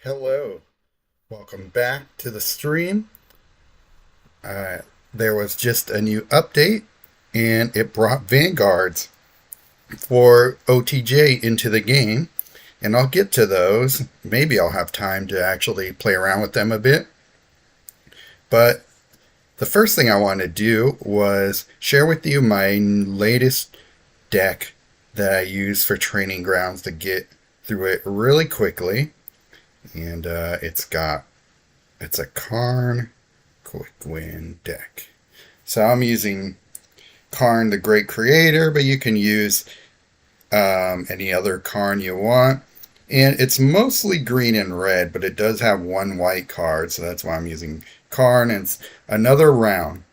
Hello, welcome back to the stream. There was just a new update and it brought Vanguards for OTJ into the game. And I'll get to those. Maybe I'll have time to actually play around with them a bit. But the first thing I want to do was share with you my latest deck that I use for training grounds to get through it really quickly. And it's a Karn quick win deck. So I'm using Karn the Great Creator, but you can use any other Karn you want. And it's mostly green and red, but it does have one white card, so that's why I'm using Karn. And it's another round.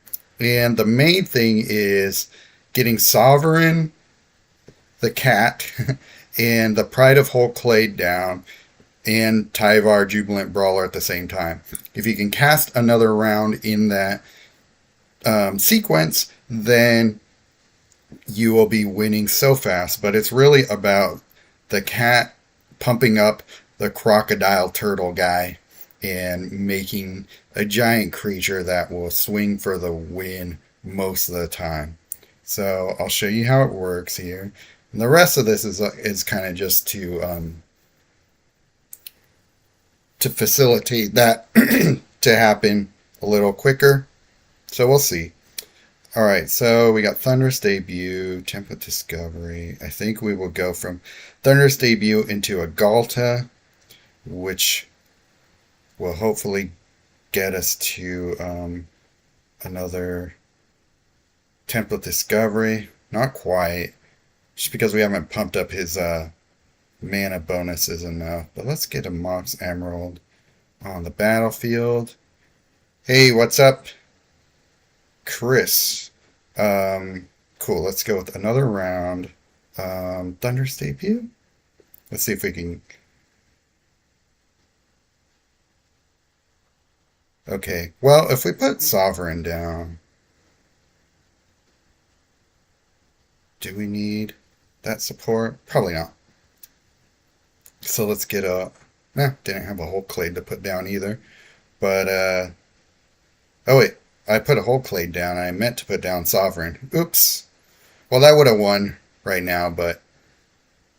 And the main thing is getting Sovereign, the cat, and the Pride of Whole Clade down, and Tyvar Jubilant Brawler at the same time. If you can cast another round in that sequence, then you will be winning so fast. But it's really about the cat pumping up the crocodile turtle guy and making a giant creature that will swing for the win most of the time. So I'll show you how it works here. And the rest of this is kind of just to facilitate that to happen a little quicker. So we'll see. All right, so we got Thunderous Debut, Template Discovery. I think we will go from Thunderous Debut into a Galta, which will hopefully get us to another Template Discovery. Not quite, just because we haven't pumped up his mana bonuses enough. But let's get a Mox Emerald on the battlefield. Hey, what's up? Chris. Cool, let's go with another round. Thunder's Debut? Let's see if we can... Okay, well, if we put Sovereign down, do we need that support? Probably not. So let's get a... Nah, didn't have a whole clade to put down either. But, oh wait, I put a whole clade down. I meant to put down Sovereign. Oops. Well, that would have won right now, but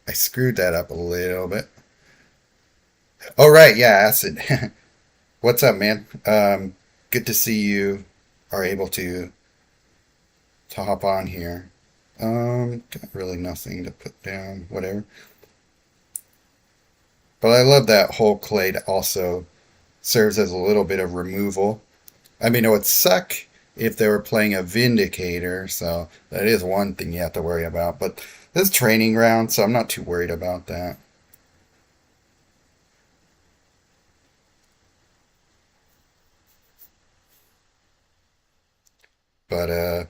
I screwed that up a little bit. Oh, right, yeah, Acid. What's up, man? Good to see you are able to hop on here. Got really nothing to put down, whatever. But I love that whole clade also serves as a little bit of removal. I mean, it would suck if they were playing a Vindicator, so that is one thing you have to worry about. But this is training ground, so I'm not too worried about that. But, I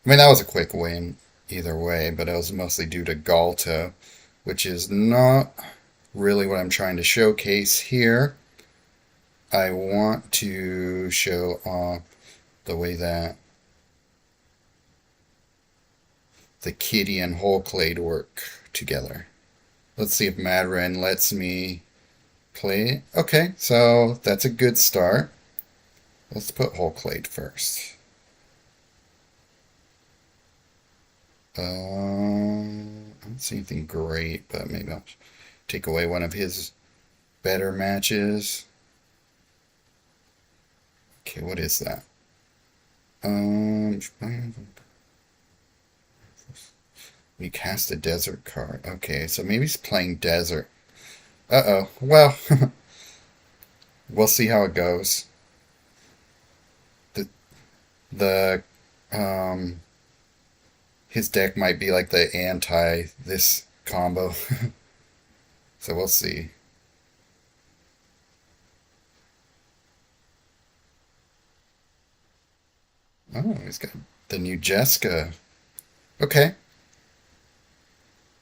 mean, that was a quick win either way, but it was mostly due to Galta, which is not really what I'm trying to showcase here. I want to show off the way that the kitty and whole clade work together. Let's see if Madren lets me play it. Okay, so that's a good start. Let's put whole clade first. I don't see anything great, but maybe I'll take away one of his better matches. Okay, what is that? You cast a desert card. Okay, so maybe he's playing desert. Uh-oh. Well, we'll see how it goes. The the his deck might be like the anti this combo. So we'll see. Oh, he's got the new Jessica. Okay.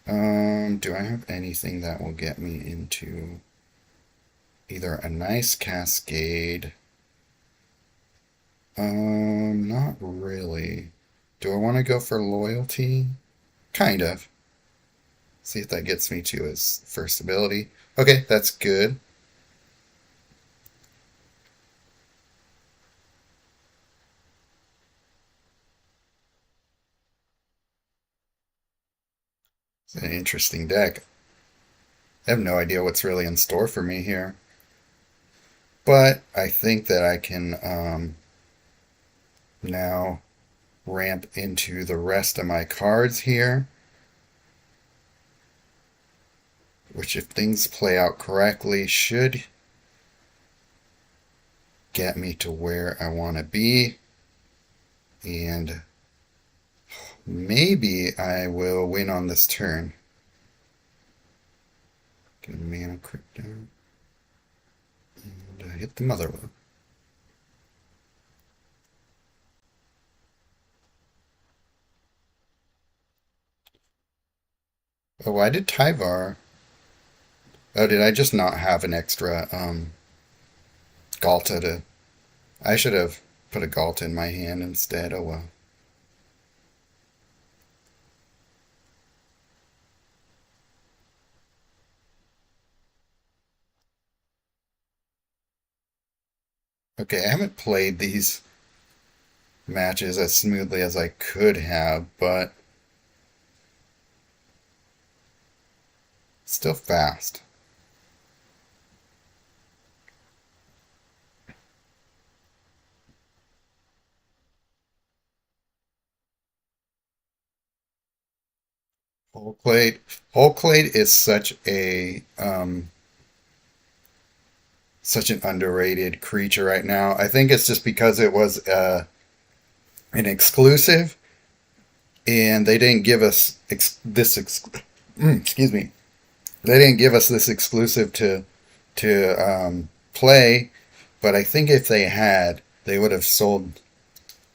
Do I have anything that will get me into either a nice Cascade? Not really. Do I want to go for loyalty? Kind of. See if that gets me to his first ability. Okay, that's good. It's an interesting deck. I have no idea what's really in store for me here. But I think that I can now ramp into the rest of my cards here. Which, if things play out correctly, should get me to where I want to be. And maybe I will win on this turn. Get a mana crypt down. And hit the mother load. Oh, why did Tyvar? Oh, did I just not have an extra Galta to... I should have put a Galta in my hand instead. Oh well. Okay, I haven't played these matches as smoothly as I could have, but still fast. Whole is such an underrated creature right now. I think it's just because it was an exclusive, and they didn't give us excuse me. They didn't give us this exclusive to play, but I think if they had, they would have sold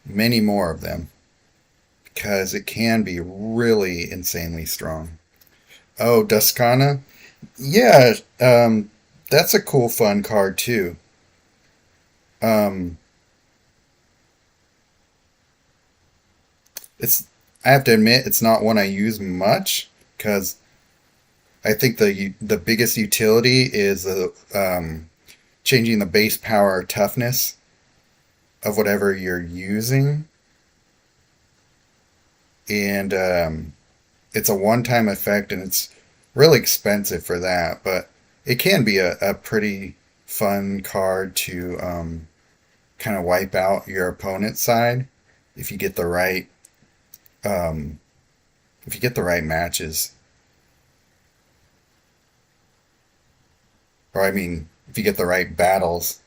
many more of them because it can be really insanely strong. Oh, Duskana? Yeah, that's a cool, fun card too. Um, it's I have to admit it's not one I use much because I think the biggest utility is changing the base power or toughness of whatever you're using, and it's a one-time effect, and it's really expensive for that, but it can be a pretty fun card to kind of wipe out your opponent's side if you get the right um, if you get the right matches, or I mean, if you get the right battles.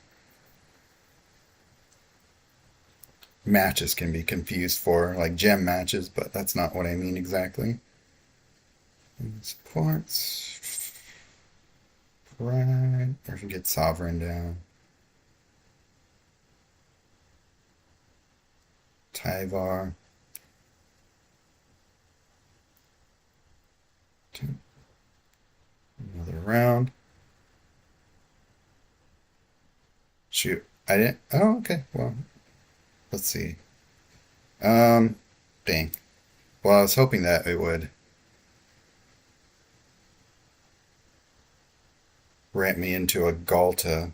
Matches can be confused for like gem matches, but that's not what I mean exactly. Supports. Pride. Or if you get Sovereign down. Tyvar. Another round. Shoot. I didn't. Oh, okay. Well, let's see. Um, dang. Well, I was hoping that it would ramp me into a Galta.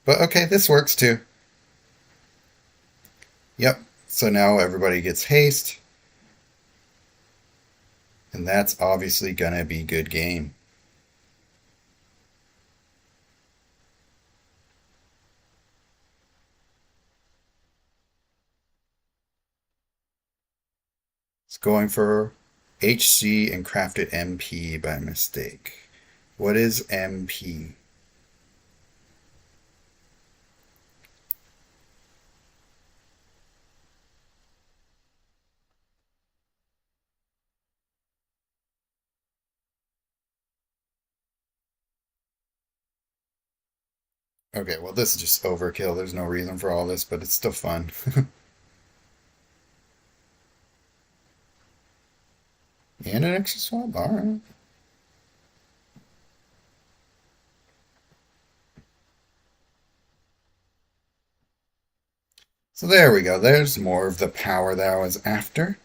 But okay, this works too. Yep. So now everybody gets haste. And that's obviously gonna be good game. It's going for HC and crafted MP by mistake. What is MP? Okay, well, this is just overkill. There's no reason for all this, but it's still fun. And an extra swap? Alright. So there we go. There's more of the power that I was after.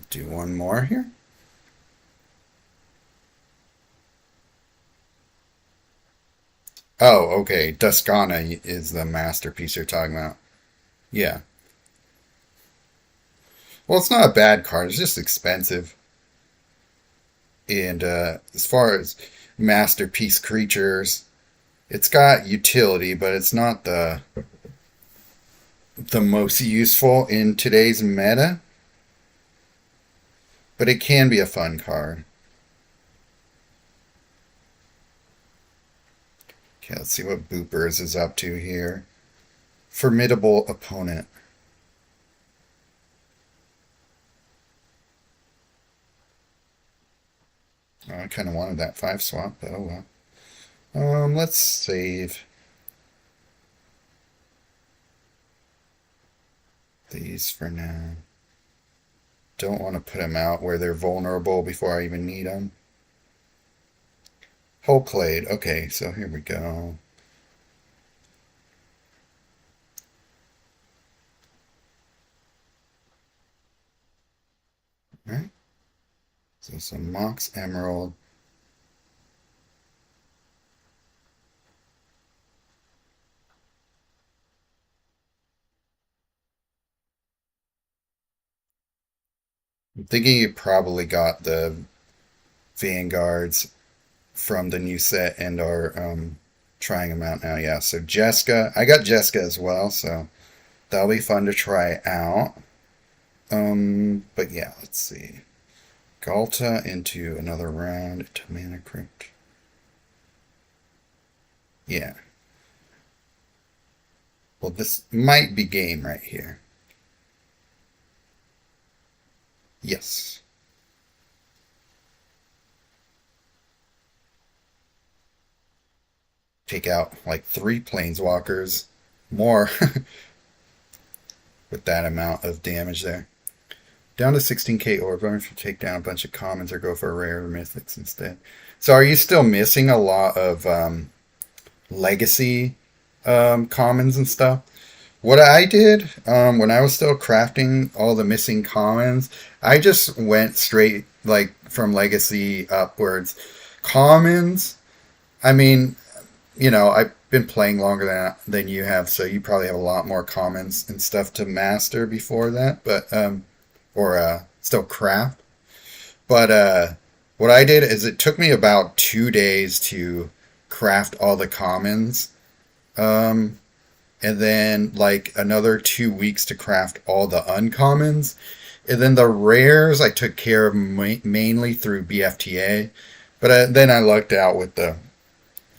Do one more here. Oh, okay. Duskana is the masterpiece you're talking about. Yeah. Well, it's not a bad card. It's just expensive. And as far as masterpiece creatures, it's got utility, but it's not the most useful in today's meta. But it can be a fun card. Okay, let's see what Boopers is up to here. Formidable opponent. Oh, I kind of wanted that 5 swap, but oh well. Let's save these for now. Don't want to put them out where they're vulnerable before I even need them. Hulklade. Okay, so here we go. All right. So some Mox Emerald. I'm thinking you probably got the Vanguards from the new set and are trying them out now. Yeah, so Jessica. I got Jessica as well, so that'll be fun to try out. But yeah, let's see. Galta into another round to Mana Crypt. Yeah. Well, this might be game right here. Yes. Take out like 3 planeswalkers. More with that amount of damage there. Down to 16k orb. I wonder if you take down a bunch of commons or go for rare mythics instead. So are you still missing a lot of legacy commons and stuff? What I did when I was still crafting all the missing commons, I just went straight like from legacy upwards. Commons, I mean, I've been playing longer than you have, so you probably have a lot more commons and stuff to master before that, but or still craft. But what I did is it took me about 2 days to craft all the commons. Um, and then like another 2 weeks to craft all the uncommons. And then the rares I took care of mainly through BFTA. But then I lucked out with the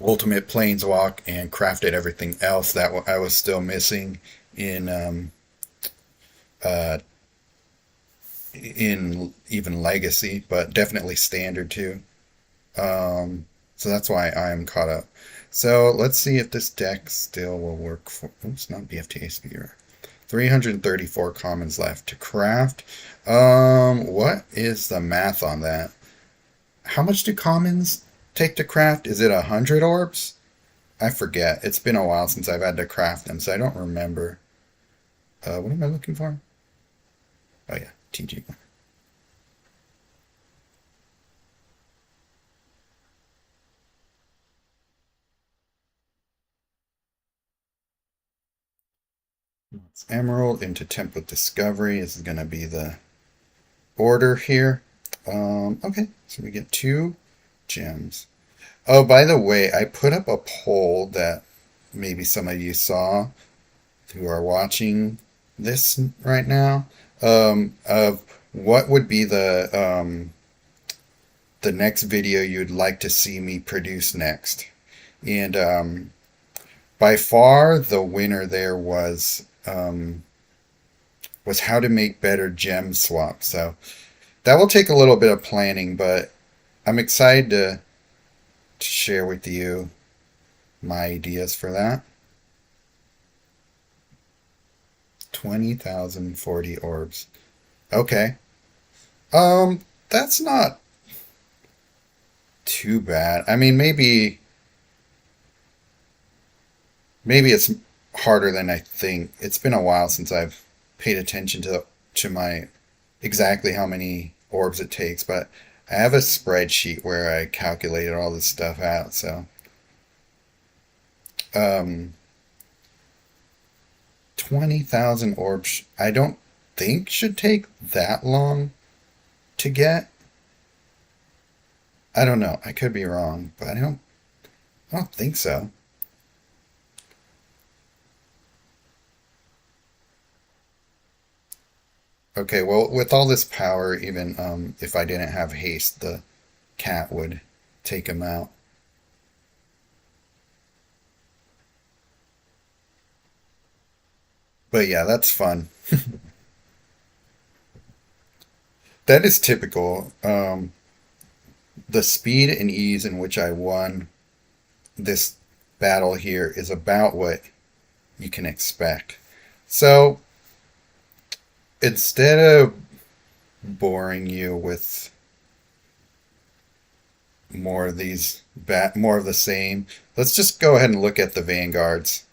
Ultimate Planeswalk and crafted everything else that I was still missing in uh, in even Legacy, but definitely Standard too. So that's why I'm caught up. So let's see if this deck still will work for. Oops, not BFTA Spear. 334 commons left to craft. What is the math on that? How much do commons take to craft? Is it 100 orbs? I forget. It's been a while since I've had to craft them, so I don't remember. What am I looking for? Oh yeah, TG. It's Emerald into Template Discovery. This is going to be the order here. Okay, so we get 2 gems. Oh, by the way, I put up a poll that maybe some of you saw who are watching this right now, of what would be the next video you'd like to see me produce next. And by far the winner there was how to make better gem swaps. So that will take a little bit of planning, but I'm excited to share with you my ideas for that. 20,040 orbs. Okay. That's not too bad. I mean, maybe it's harder than I think. It's been a while since I've paid attention to my exactly how many orbs it takes, but I have a spreadsheet where I calculated all this stuff out. So, um, 20,000 orbs. I don't think should take that long to get. I don't know. I could be wrong, but I don't think so. Okay, well, with all this power, even if I didn't have haste, the cat would take him out. But yeah, that's fun. That is typical. The speed and ease in which I won this battle here is about what you can expect. So instead of boring you with more of the same, let's just go ahead and look at the Vanguards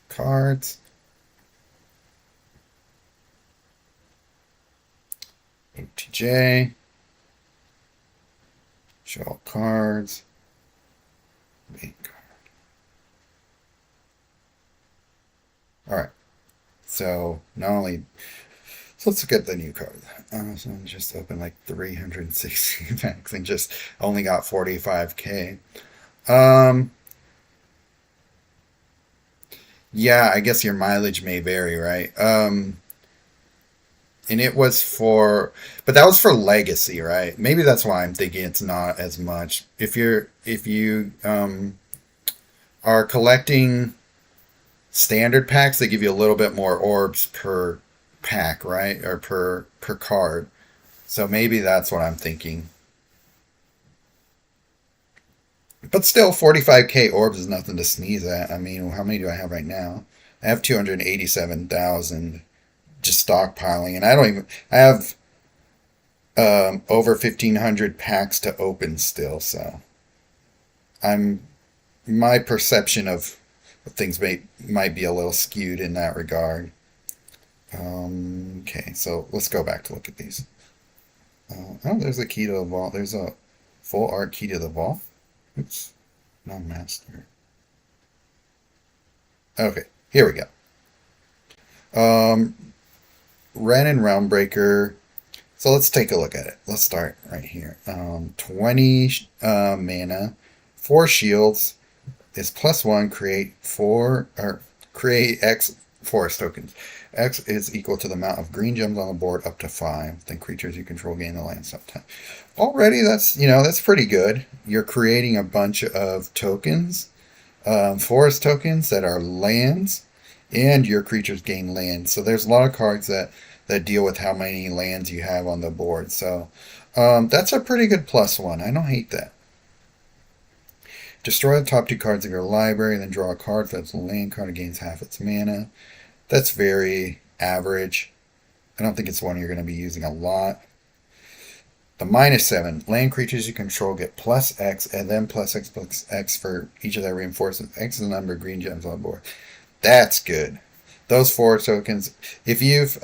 cards. OTJ. Show all cards. Vanguard. Alright. So not only so let's look at the new card. So I just opened like 360 packs and just only got 45k. Um yeah, I guess your mileage may vary, right? And it was for but that was for legacy, right? Maybe that's why I'm thinking it's not as much. If you are collecting standard packs, they give you a little bit more orbs per pack, right? Or per card. So maybe that's what I'm thinking. But still, 45k orbs is nothing to sneeze at. I mean, how many do I have right now? I have 287,000 just stockpiling, and I have over 1,500 packs to open still. So I'm my perception of things might be a little skewed in that regard. Okay, so let's go back to look at these. Oh, there's a key to the vault. There's a full art key to the vault. Oops, no master. Okay, here we go. Um, Ren and Realmbreaker. So let's take a look at it. Let's start right here. 20 mana, 4 shields is +1. Create X forest tokens. X is equal to the amount of green gems on the board up to 5. Then creatures you control gain the land sometime. Already, that's pretty good. You're creating a bunch of tokens, forest tokens that are lands, and your creatures gain land. So there's a lot of cards that deal with how many lands you have on the board. So that's a pretty good +1. I don't hate that. Destroy the top 2 cards of your library, then draw a card. If that's a land card, it gains half its mana. That's very average. I don't think it's one you're going to be using a lot. The -7. Land creatures you control get +X, and then +X for each of their reinforcements. X is the number of green gems on the board. That's good. Those forest tokens, if you've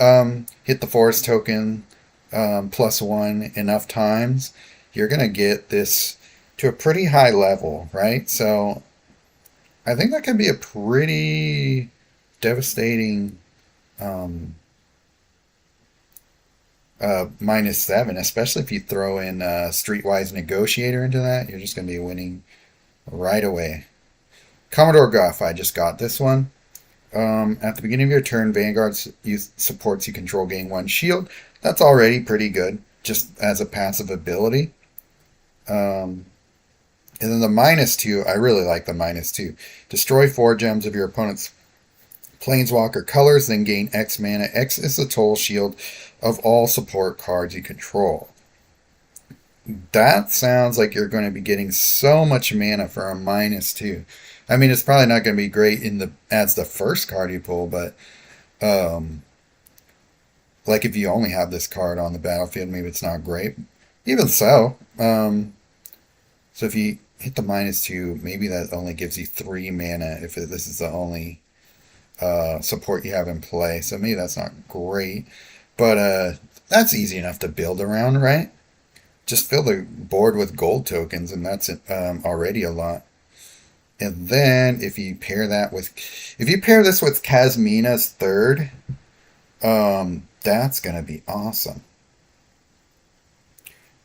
hit the forest token +1 enough times, you're going to get this to a pretty high level, right? So I think that could be a pretty devastating -7, especially if you throw in Streetwise Negotiator into that. You're just going to be winning right away. Commodore Guff, I just got this one. At the beginning of your turn, Vanguard supports you control gain 1 shield. That's already pretty good, just as a passive ability. And then the -2, I really like the -2. Destroy 4 gems of your opponent's Planeswalker colors, then gain X mana. X is the total shield of all support cards you control. That sounds like you're going to be getting so much mana for a -2. I mean, it's probably not going to be great as the first card you pull, but like if you only have this card on the battlefield, maybe it's not great. Even so, so if you hit the -2, maybe that only gives you 3 mana if this is the only support you have in play. So maybe that's not great, but that's easy enough to build around, right? Just fill the board with gold tokens, and that's already a lot. And then if you pair this with Kasmina's third, That's gonna be awesome.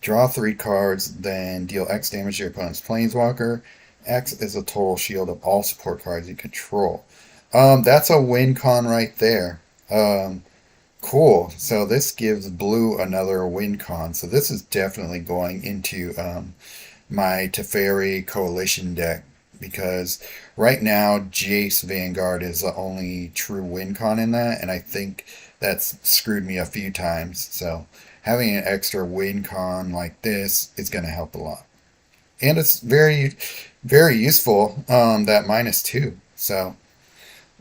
Draw 3 cards, then deal X damage to your opponent's Planeswalker. X is a total shield of all support cards you control. That's a win con right there. Cool. So this gives blue another win con. So this is definitely going into my Teferi Coalition deck because right now Jace Vanguard is the only true win con in that, and I think that's screwed me a few times. So having an extra win con like this is going to help a lot. And it's very, very useful, that -2. So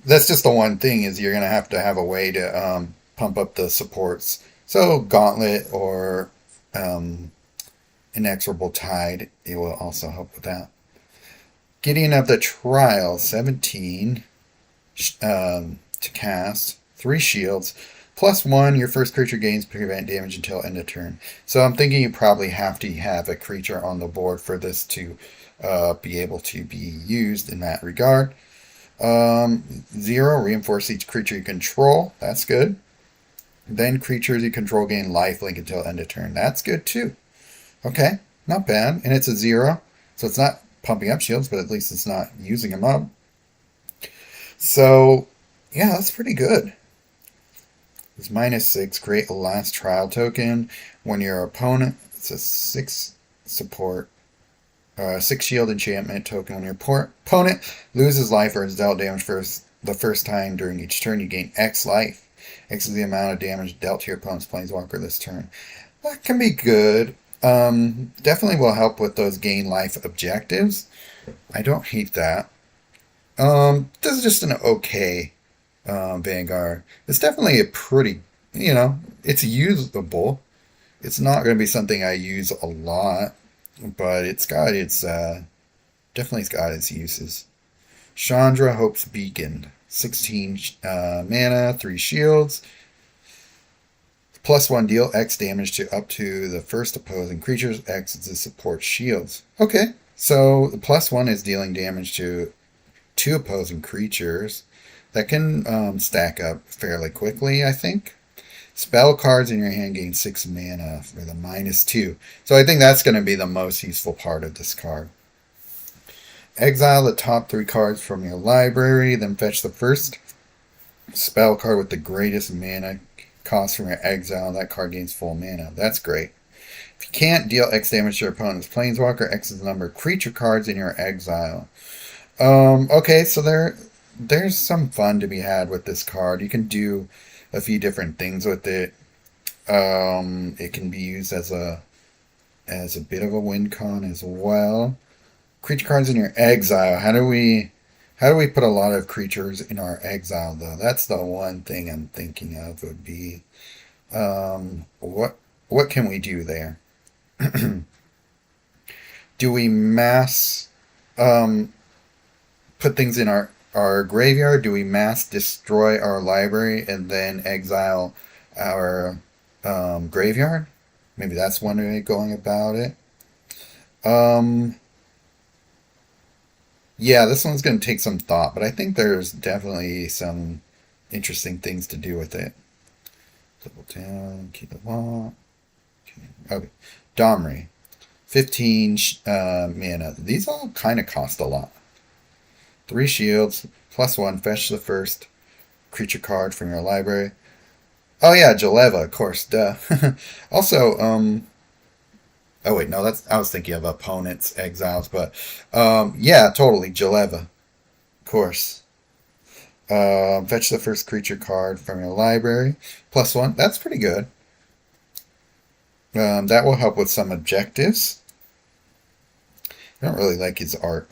that's just the one thing is you're going to have a way to pump up the supports. So Gauntlet or Inexorable Tide, it will also help with that. Gideon of the Trial, 17 to cast, 3 shields, +1, your first creature gains prevent damage until end of turn. So I'm thinking you probably have to have a creature on the board for this to be able to be used in that regard. 0, reinforce each creature you control. That's good. Then creatures you control gain lifelink until end of turn. That's good too. Okay, not bad. And it's a 0, so it's not pumping up shields, but at least it's not using them up. So, yeah, that's pretty good. It's -6. Create a last trial token. When your opponent, it's a 6 support, 6 shield enchantment token. When your opponent loses life or is dealt damage for the first time during each turn, you gain X life. X is the amount of damage dealt to your opponent's Planeswalker this turn. That can be good. Definitely will help with those gain life objectives. I don't hate that. This is just an okay Vanguard. It's definitely a pretty, it's usable. It's not going to be something I use a lot, but it's got its, definitely got its uses. Chandra Hope's Beacon, 16 mana, 3 shields. +1, deal X damage to up to the first opposing creatures. X is to support shields. Okay, so the +1 is dealing damage to 2 opposing creatures. That can stack up fairly quickly, I think. Spell cards in your hand gain 6 mana for the -2. So I think that's going to be the most useful part of this card. Exile the top 3 cards from your library, then fetch the first spell card with the greatest mana cost from your exile. That card gains full mana. That's great. If you can't deal X damage to your opponent's Planeswalker, X is the number of creature cards in your exile. Okay, so there's some fun to be had with this card. You can do a few different things with it. It can be used as a bit of a win con as well. Creature cards in your exile. How do we put a lot of creatures in our exile though? That's the one thing I'm thinking of would be what can we do there? Do we mass put things in our graveyard? Do we mass destroy our library and then exile our graveyard? Maybe that's one way of going about it. Yeah, this one's going to take some thought, but I think there's definitely some interesting things to do with it. Double down, keep it long. Okay. Domri. 15 mana. These all kind of cost a lot. 3 shields, +1, fetch the first creature card from your library. Oh yeah, Jaleva, of course, duh. Also, oh wait, no, I was thinking of opponents' exiles, but yeah, totally, Jaleva, of course. Fetch the first creature card from your library, +1. That's pretty good. That will help with some objectives. I don't really like his art.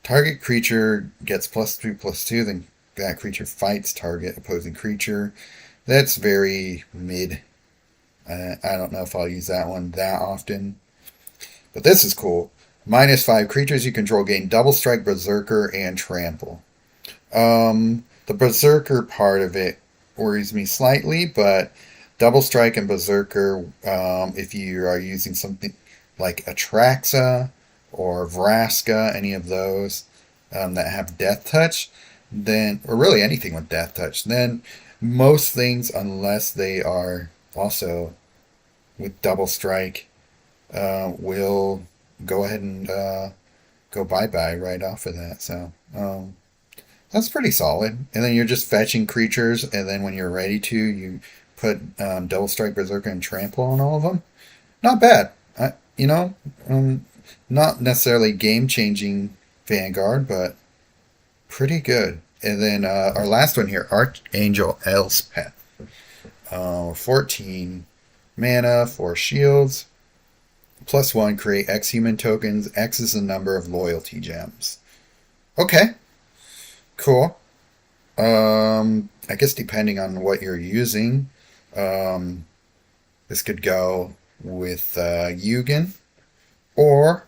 Target creature gets +2/+2, then that creature fights target opposing creature. That's very mid. I don't know if I'll use that one that often. But this is cool. -5 creatures you control gain Double Strike, Berserker, and Trample. The Berserker part of it worries me slightly, but Double Strike and Berserker, if you are using something like Atraxa or Vraska, any of those that have Death Touch, then, or really anything with Death Touch, then most things, unless they are also with double strike, will go ahead and go bye-bye right off of that. So that's pretty solid. And then you're just fetching creatures, and then when you're ready to, you put double strike, berserker, and trample on all of them. Not bad. You know, not necessarily game-changing Vanguard, but pretty good. And then our last one here, Archangel Elspeth. 14 mana, 4 shields. +1, create X human tokens. X is the number of loyalty gems. Okay, cool. I guess depending on what you're using, this could go with Yugen, or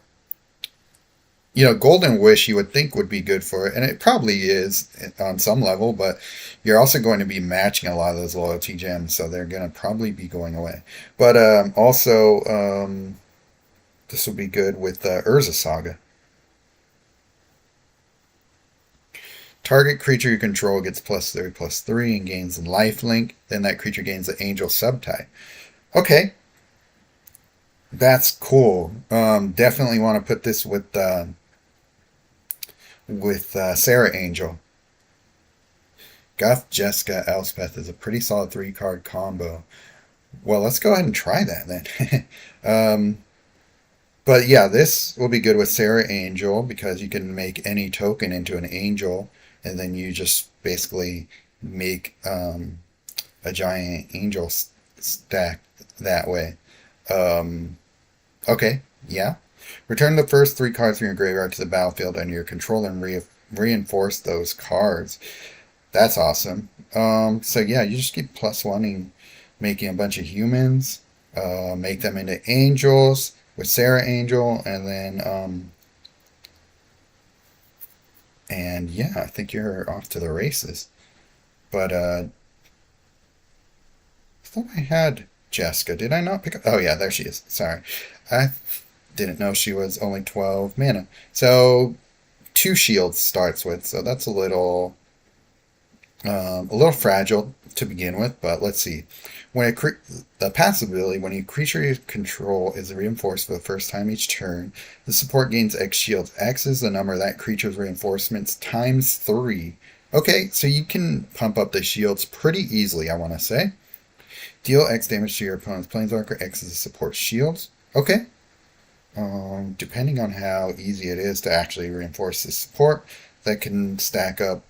Golden Wish you would think would be good for it, and it probably is on some level, but you're also going to be matching a lot of those loyalty gems, so they're going to probably be going away. But also, this will be good with Urza Saga. Target creature you control gets +3/+3 and gains lifelink. Then that creature gains the angel subtype. Okay, that's cool. Definitely want to put this with Sarah Angel. Guff, Jessica, Elspeth is a pretty solid 3-card combo. Well, let's go ahead and try that then. But yeah, this will be good with Sarah Angel because you can make any token into an angel, and then you just basically make a giant angel stack that way. Okay, yeah. Return the first 3 cards from your graveyard to the battlefield under your control and reinforce those cards. That's awesome. So yeah, you just keep +1ing, making a bunch of humans, make them into angels with Sarah Angel, and then and yeah, I think you're off to the races. But I thought I had Jessica. Did I not pick up? Oh yeah, there she is. Sorry, I didn't know she was only 12 mana. So 2 shields starts with, so that's a little fragile to begin with, but let's see. When the passive ability, when a creature you control is reinforced for the first time each turn, the support gains X shields. X is the number of that creature's reinforcements times 3. Okay, so you can pump up the shields pretty easily, I want to say. Deal X damage to your opponent's planeswalker. X is the support shields. Okay. Depending on how easy it is to actually reinforce the support, that can stack up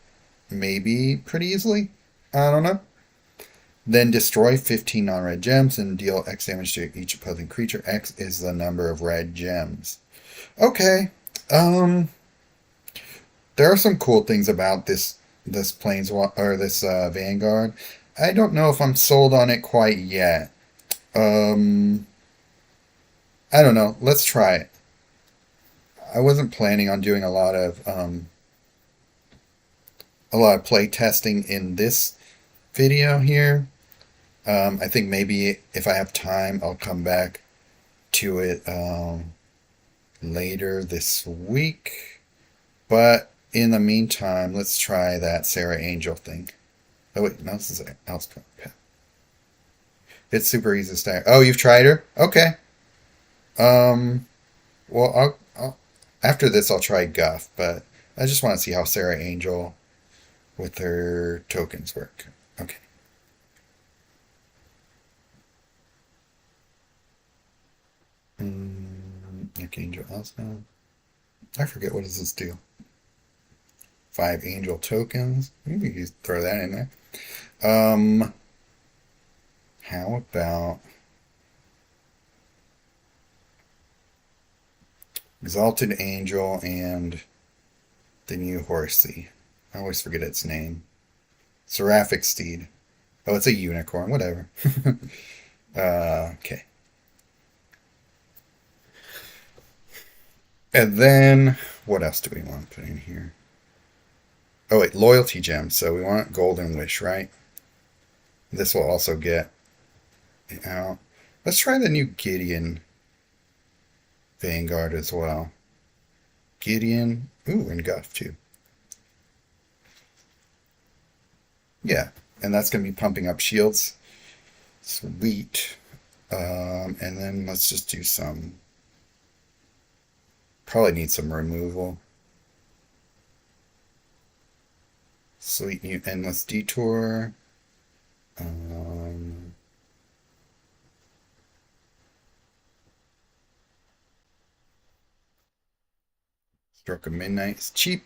maybe pretty easily. I don't know. Then destroy 15 non-red gems and deal X damage to each opposing creature. X is the number of red gems. Okay. There are some cool things about this Vanguard. I don't know if I'm sold on it quite yet. I don't know. Let's try it. I wasn't planning on doing a lot of play testing in this video here. I think maybe if I have time, I'll come back to it later this week. But in the meantime, let's try that Sarah Angel thing. Oh wait, no, this is Elspeth. It's super easy to stack. Oh, you've tried her? Okay. Well, I'll after this I'll try Guff, but I just want to see how Sarah Angel with her tokens work. Okay. Archangel Elspeth. I forget, what does this do? 5 angel tokens. Maybe you throw that in there. How about Exalted Angel and the new horsey? I always forget its name. Seraphic Steed. Oh, it's a unicorn. Whatever. Okay. And then, what else do we want to put in here? Oh, wait, loyalty gems. So we want Golden Wish, right? This will also get out. Let's try the new Gideon Vanguard as well. Gideon. Ooh, and Guff, too. Yeah. and that's going to be pumping up shields. Sweet. And then let's just do some. Probably need some removal. Sweet new endless detour. Um, Stroke of Midnight is cheap.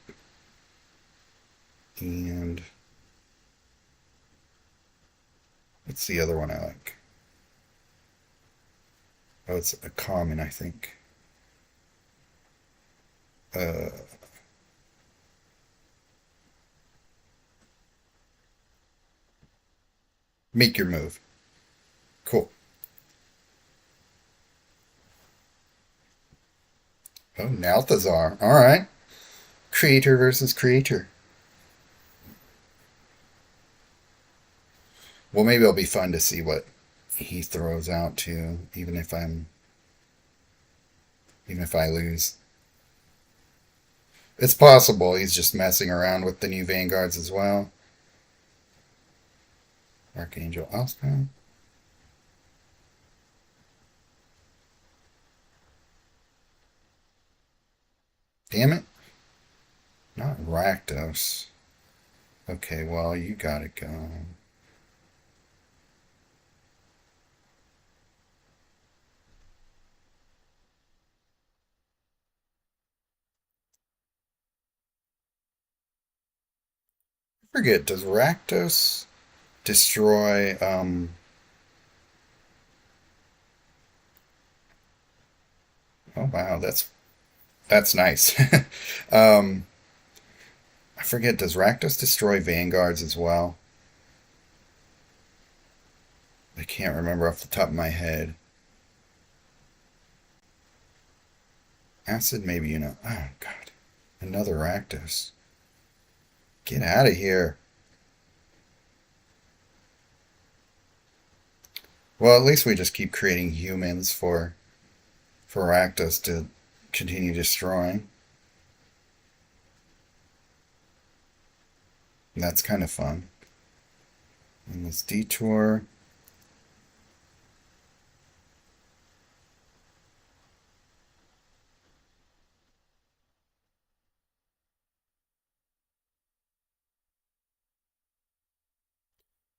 And what's the other one I like? Oh, it's a common, I think. Uh, Make your move. Cool. Oh, Nalthazar. All right. Creator versus creator. Well, maybe it'll be fun to see what he throws out too, even if I lose. It's possible he's just messing around with the new Vanguards as well. Archangel Oscar. Damn it. Not Rakdos. Okay, well, you gotta go. I forget, does Rakdos destroy, oh wow, that's nice. um, I forget, does Rakdos destroy Vanguards as well? I can't remember off the top of my head. Acid, maybe you know. Oh, God. Another Rakdos. Get out of here. Well, at least we just keep creating humans for Rakdos to continue destroying. And that's kind of fun. And this detour.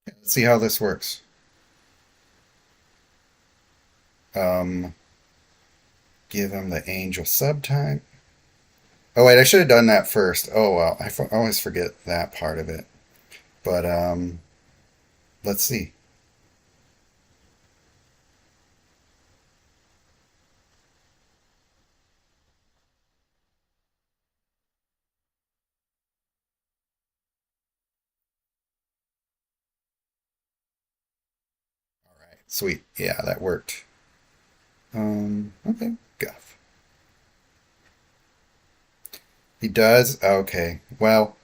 Let's see how this works. Um, Give him the angel subtype. Oh wait, I should have done that first. Oh well, I always forget that part of it. But let's see. All right, sweet. Yeah, that worked. Okay, Guff. He does. Okay. Well,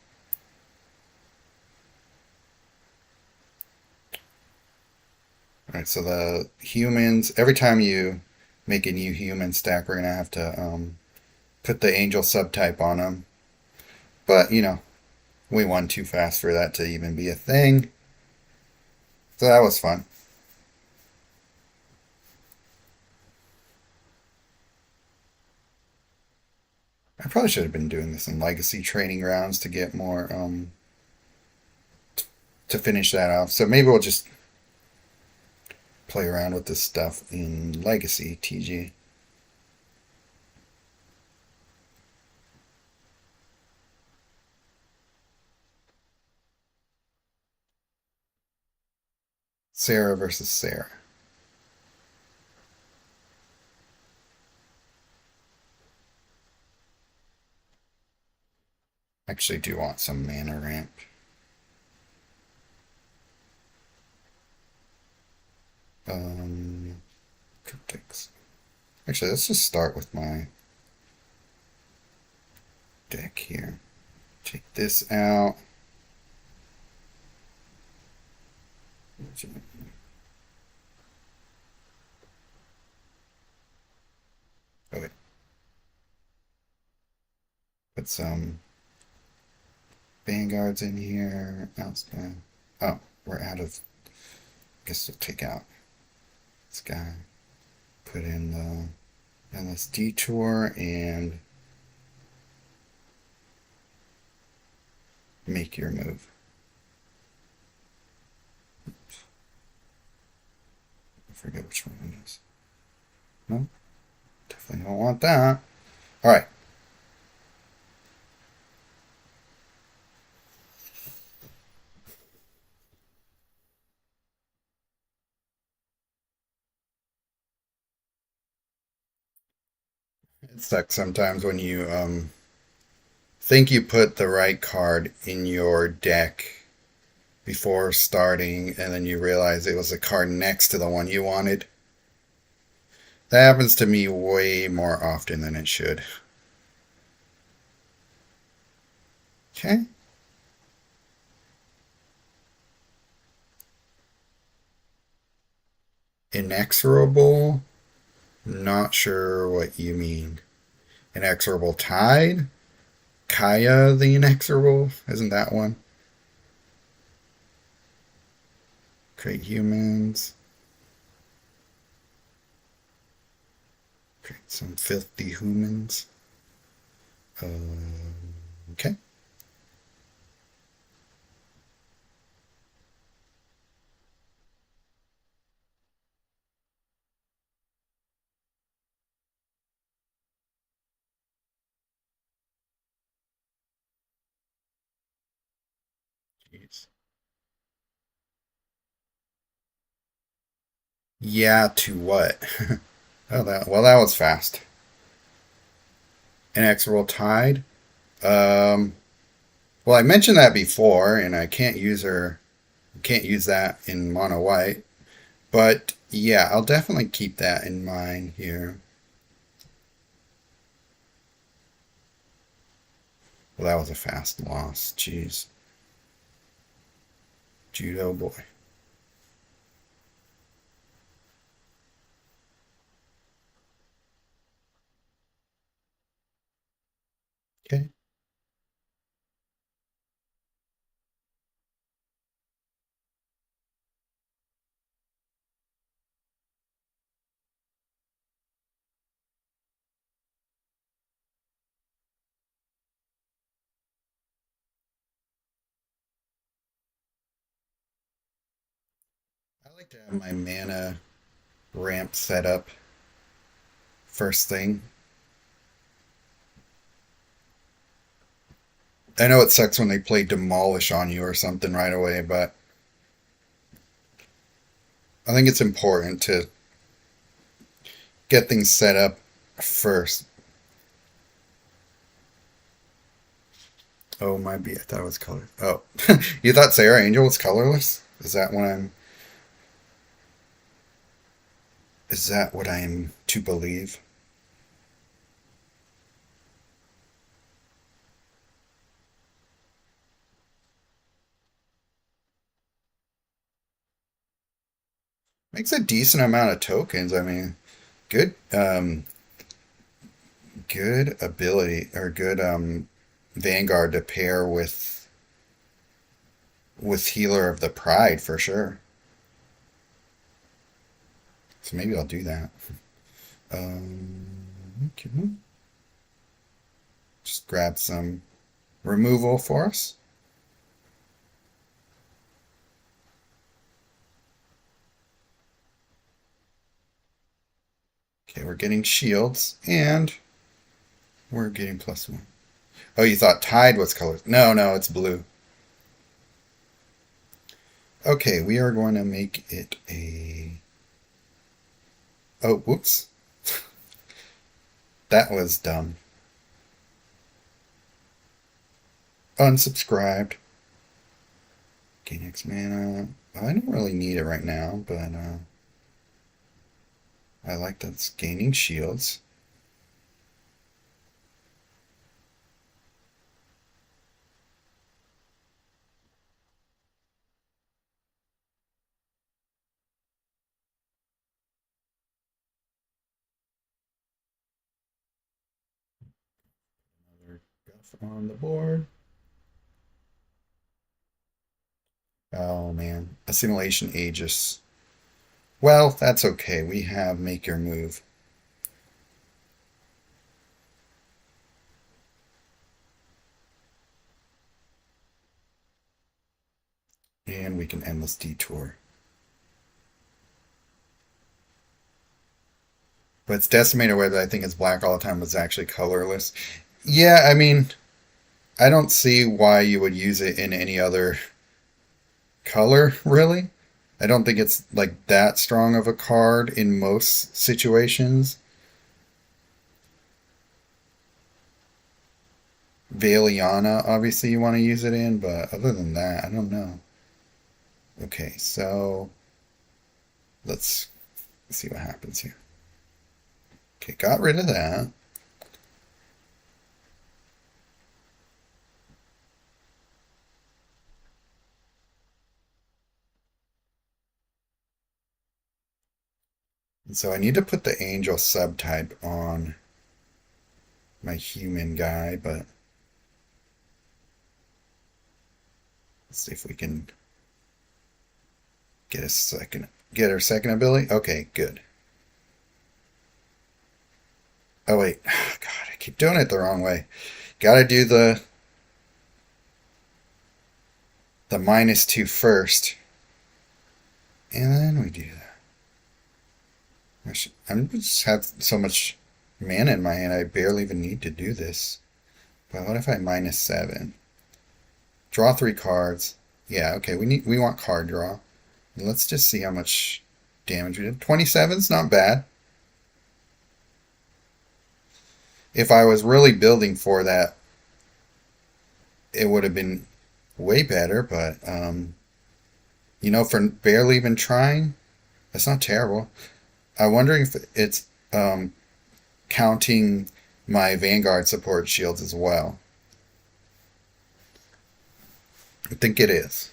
all right. So the humans. Every time you make a new human stack, we're gonna have to put the angel subtype on them. But we won too fast for that to even be a thing. So that was fun. I probably should have been doing this in legacy training rounds to get more to finish that off. So maybe we'll just play around with this stuff in legacy TG. Sarah versus Sarah. Actually, do want some mana ramp. Um, Cryptics. Actually, let's just start with my deck here. Take this out. Oh, wait. Put some Vanguards in here. Oh. we're out of. I guess we'll take out this guy. Put in the endless detour and make your move. I forget which one it is. No, definitely don't want that. All right. It sucks sometimes when you think you put the right card in your deck before starting, and then you realize it was a card next to the one you wanted. That happens to me way more often than it should. Okay. Inexorable? Not sure what you mean. Inexorable Tide? Kaya the Inexorable? Isn't that one? Create humans. Create some filthy humans. Okay. Jeez. Yeah, to what? Oh, that was fast. Inexorable Tide. Um, well, I mentioned that before, and I can't use that in mono white. But yeah, I'll definitely keep that in mind here. Well, that was a fast loss. Jeez. Judo boy. Okay. I like to have my mana ramp set up first thing. I know it sucks when they play Demolish on you or something right away, but I think it's important to get things set up first. Oh, my B. I thought it was color. Oh, you thought Sarah Angel was colorless? Is that what I'm? Is that what I am to believe? Makes a decent amount of tokens. I mean, good, good ability or good Vanguard to pair with Healer of the Pride for sure. So maybe I'll do that. Okay. Just grab some removal for us. Okay, we're getting shields and we're getting +1. Oh, you thought Tide was colored? No, no, it's blue. Okay, we are going to make it a. Oh, whoops. That was dumb. Unsubscribed. Gain X mana. I don't really need it right now, but I like that it's gaining shields. Another guff on the board. man. Assimilation Aegis. Well, that's okay. We have Make Your Move. And we can end this detour. But it's Decimator Web that I think is black all the time was actually colorless. Yeah, I mean, I don't see why you would use it in any other color, really. I don't think it's like that strong of a card in most situations. Valiana, obviously you want to use it in, but other than that, I don't know. Okay, so let's see what happens here. Okay, got rid of that. And so I need to put the angel subtype on my human guy, but let's see if we can get our second ability. Okay, good. Oh wait, God, I keep doing it the wrong way. Gotta do the -2 first. And then we do that. I'm just have so much mana in my hand, I barely even need to do this. But what if I -7? Draw 3 cards. Yeah, okay, we want card draw. Let's just see how much damage we did. 27's not bad. If I was really building for that, it would have been way better, but for barely even trying, that's not terrible. I'm wondering if it's counting my Vanguard support shields as well. I think it is.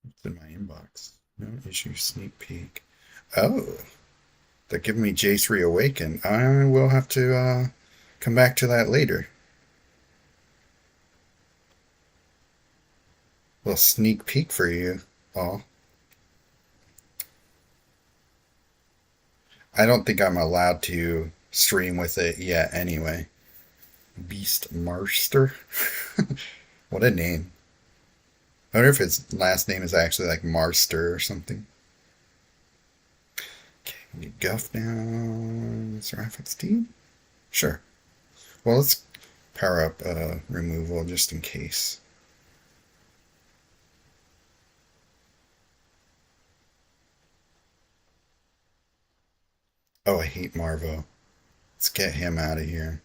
It's in my inbox. No issue sneak peek. Oh, they're giving me Jace Reawaken. I will have to come back to that later. A little sneak peek for you all. I don't think I'm allowed to stream with it yet anyway. Beast Marster? What a name. I wonder if his last name is actually like Marster or something. Okay, we need Guff now. Seraphic Steed? Sure. Well, let's power up removal just in case. Oh, I hate Marvo. Let's get him out of here.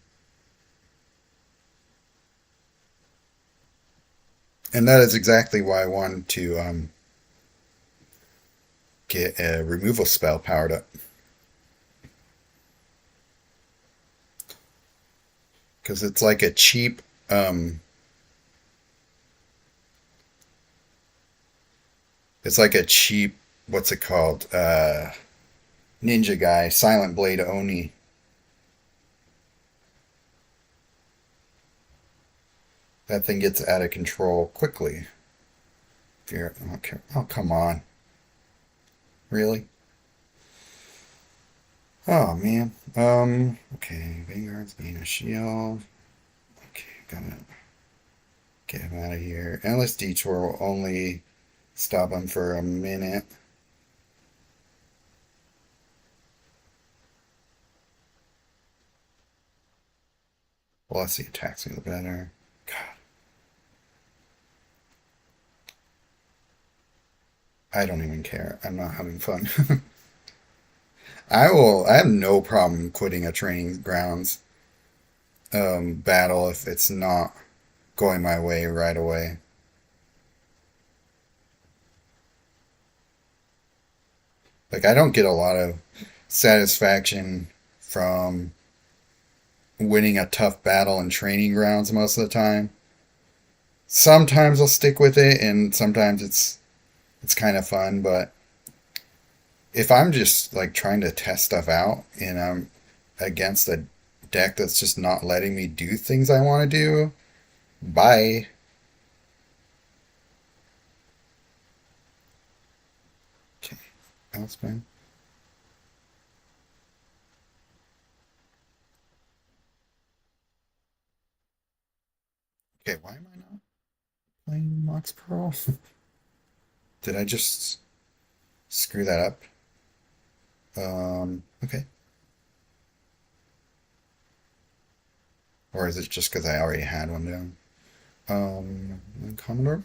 And that is exactly why I wanted to get a removal spell powered up. Because it's like a cheap what's it called? Ninja guy, Silent Blade Oni. That thing gets out of control quickly. If you're okay. Oh, come on. Really? Oh man. Okay, Vanguard's being a shield. Okay, gotta get him out of here. Endless Detour will only stop him for a minute. The less he attacks me, the better. God. I don't even care. I'm not having fun. I have no problem quitting a training grounds battle if it's not going my way right away. Like I don't get a lot of satisfaction from winning a tough battle in training grounds most of the time. Sometimes I'll stick with it, and sometimes it's kind of fun. But if I'm just like trying to test stuff out and I'm against a deck that's just not letting me do things I want to do, bye. Okay, Elspeth. Okay, why am I not playing Mox Pearl? Did I just screw that up? Okay. Or is it just because I already had one down? Commodore?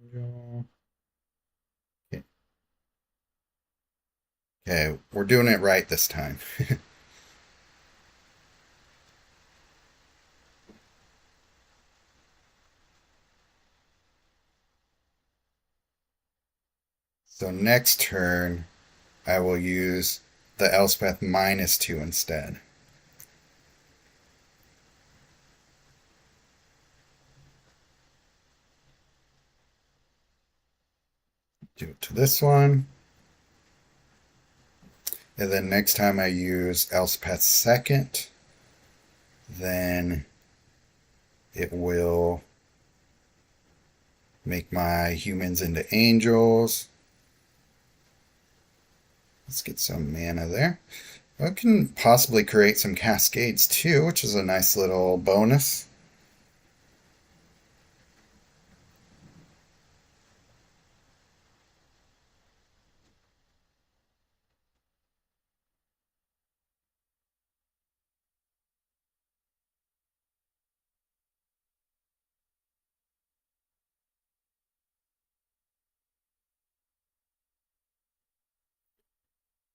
Angel. Okay. Okay, we're doing it right this time. So next turn, I will use the Elspeth -2 instead. Do it to this one. And then next time I use Elspeth's second, then it will make my humans into angels. Let's get some mana there. I can possibly create some cascades too, which is a nice little bonus.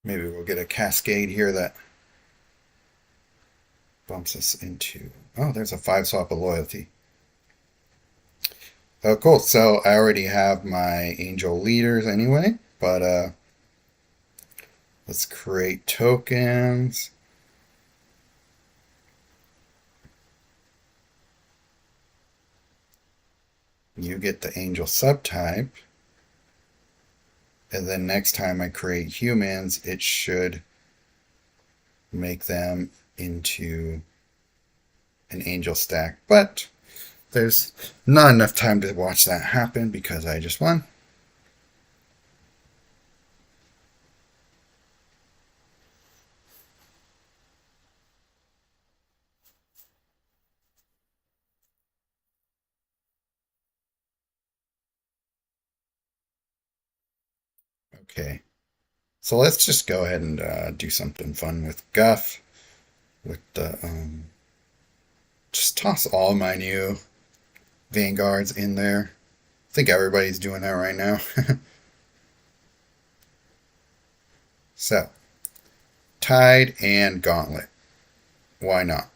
Maybe we'll get a cascade here that bumps us into... Oh, there's a 5 swap of loyalty. Oh, cool. So I already have my angel leaders anyway, but let's create tokens. You get the angel subtype. And then next time I create humans, it should make them into an angel stack. But there's not enough time to watch that happen because I just won. Okay, so let's just go ahead and do something fun with Guff. With the just toss all my new Vanguards in there. I think everybody's doing that right now. So, Tide and Gauntlet. Why not?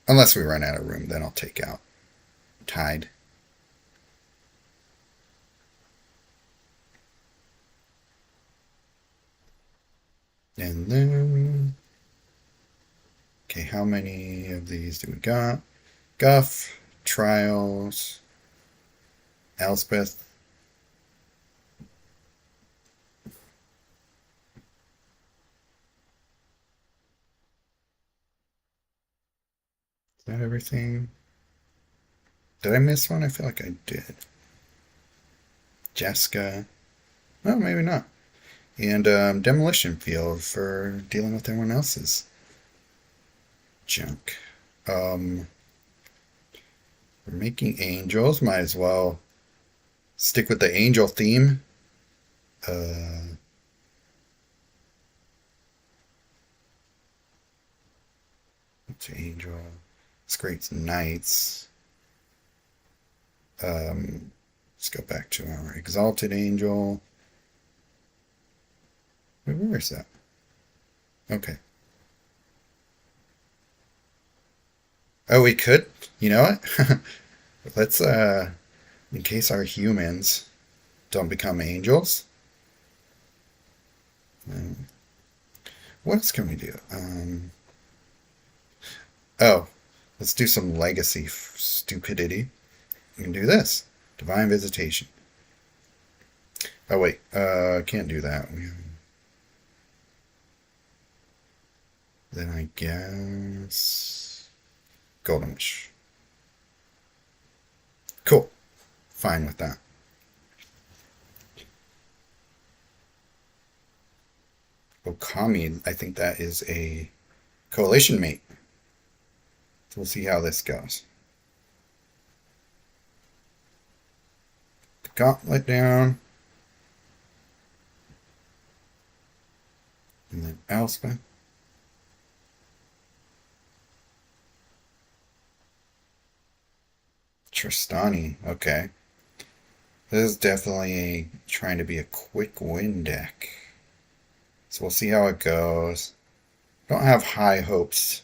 Unless we run out of room, then I'll take out Tide. And then... Okay, how many of these do we got? Guff, Trials, Elspeth. Is that everything? Did I miss one? I feel like I did. Jessica. Oh, maybe not. And Demolition Field for dealing with everyone else's junk. We're making angels. Might as well stick with the angel theme. What's angel? This creates knights. Let's go back to our exalted angel. Wait, where is that? Okay. Oh, we could. You know what? Let's in case our humans don't become angels. What else can we do? Oh, let's do some legacy stupidity. We can do this. Divine visitation. Oh wait, can't do that. Then I guess golden wish. Cool. Fine with that. Okami, I think that is a coalition mate. So we'll see how this goes. The gauntlet down. And then Elspeth. Tristani. Okay. This is definitely trying to be a quick win deck. So we'll see how it goes. Don't have high hopes.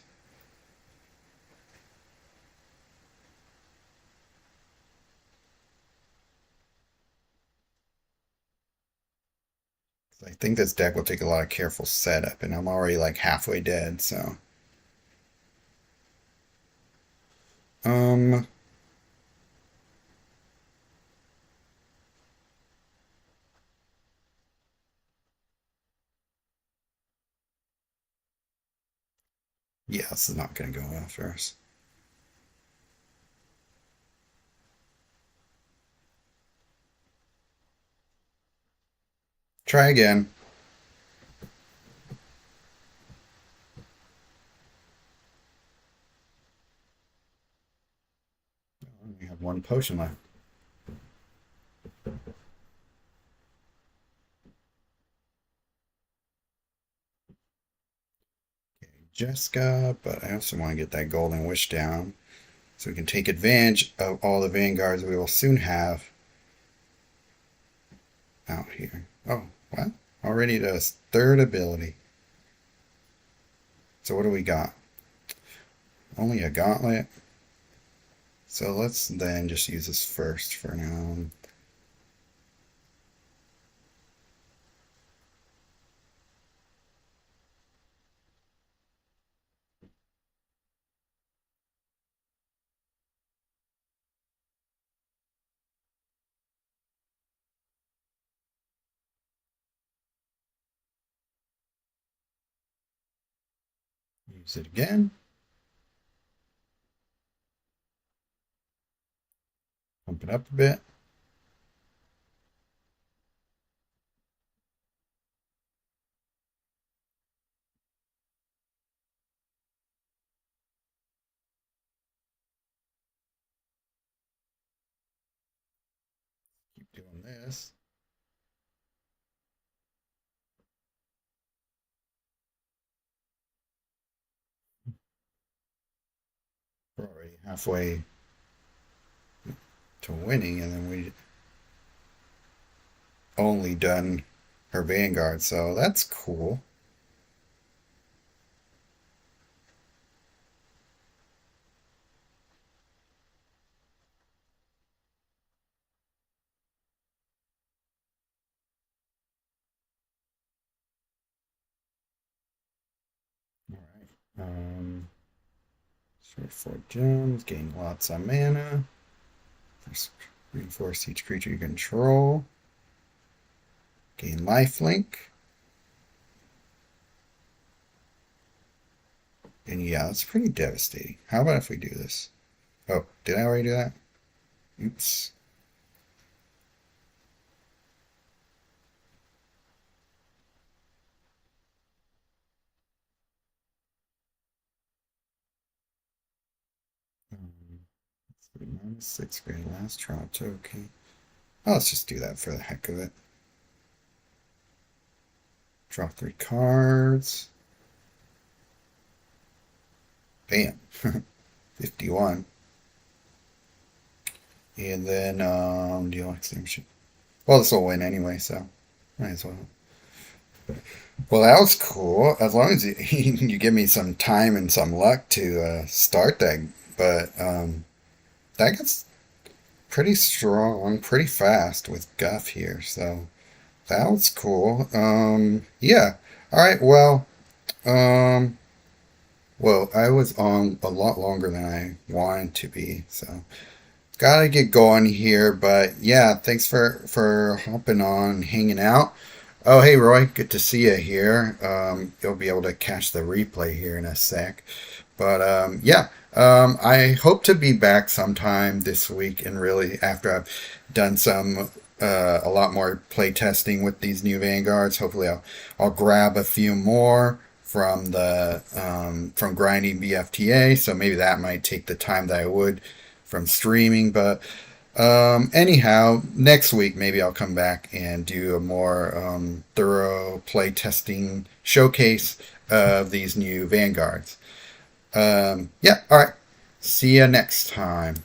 I think this deck will take a lot of careful setup, and I'm already like halfway dead, so. Um, yeah, this is not going to go well for us. Try again. We have one potion left. Okay, Jessica, but I also want to get that golden wish down so we can take advantage of all the vanguards we will soon have out here. Oh, what? Already does third ability. So what do we got? Only a gauntlet. So let's then just use this first for now. Use it again. Pump it up a bit. Keep doing this. We're already halfway to winning, and then we only done her Vanguard, so that's cool. All right. Sort 4 gems, gain lots of mana. First, reinforce each creature you control. Gain lifelink. And yeah, it's pretty devastating. How about if we do this? Oh, did I already do that? Oops. -6 grade last drop. Okay. Oh, let's just do that for the heck of it. Draw 3 cards. Bam. 51. And then deal extinction. Well, this will win anyway, so might as well. Well, that was cool. As long as you, you give me some time and some luck to start that. But that gets pretty strong, pretty fast with Guff here. So that was cool. Yeah. All right. Um, well, I was on a lot longer than I wanted to be. So gotta get going here. But yeah, thanks for hopping on, hanging out. Oh, hey Roy, good to see you here. You'll be able to catch the replay here in a sec. But yeah, I hope to be back sometime this week and really after I've done some a lot more play testing with these new Vanguards. Hopefully, I'll grab a few more from the from grinding BFTA. So maybe that might take the time that I would from streaming. But anyhow, next week maybe I'll come back and do a more thorough play testing showcase of these new Vanguards. Yeah, all right. See you next time.